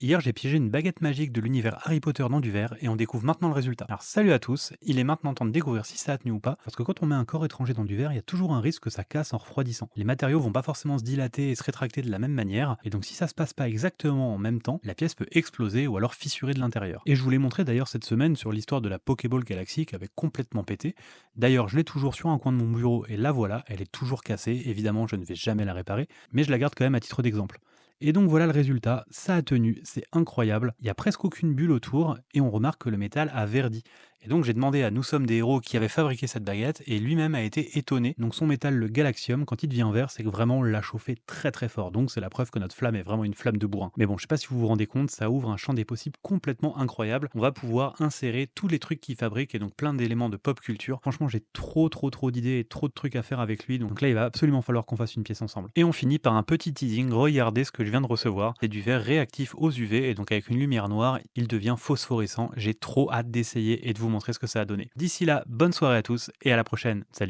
Hier, j'ai piégé une baguette magique de l'univers Harry Potter dans du verre et on découvre maintenant le résultat. Alors salut à tous, il est maintenant temps de découvrir si ça a tenu ou pas, parce que quand on met un corps étranger dans du verre, il y a toujours un risque que ça casse en refroidissant. Les matériaux vont pas forcément se dilater et se rétracter de la même manière, et donc si ça se passe pas exactement en même temps, la pièce peut exploser ou alors fissurer de l'intérieur. Et je vous l'ai montré d'ailleurs cette semaine sur l'histoire de la Pokéball Galaxy qui avait complètement pété. D'ailleurs, je l'ai toujours sur un coin de mon bureau et la voilà, elle est toujours cassée, évidemment je ne vais jamais la réparer, mais je la garde quand même à titre d'exemple. Et donc voilà le résultat, ça a tenu, c'est incroyable, il y a presque aucune bulle autour et on remarque que le métal a verdi. Et donc j'ai demandé à Nous sommes des héros qui avait fabriqué cette baguette et lui-même a été étonné. Donc son métal, le Galaxium, quand il devient vert, c'est que vraiment on l'a chauffé très très fort. Donc c'est la preuve que notre flamme est vraiment une flamme de bourrin. Mais bon, je sais pas si vous vous rendez compte, ça ouvre un champ des possibles complètement incroyable. On va pouvoir insérer tous les trucs qu'il fabrique et donc plein d'éléments de pop culture. Franchement, j'ai trop d'idées et trop de trucs à faire avec lui. Donc là, il va absolument falloir qu'on fasse une pièce ensemble. Et on finit par un petit teasing, regardez ce que je viens de recevoir. C'est du verre réactif aux UV et donc avec une lumière noire, il devient phosphorescent. J'ai trop hâte d'essayer et de vous montrer ce que ça a donné. D'ici là, bonne soirée à tous et à la prochaine. Salut.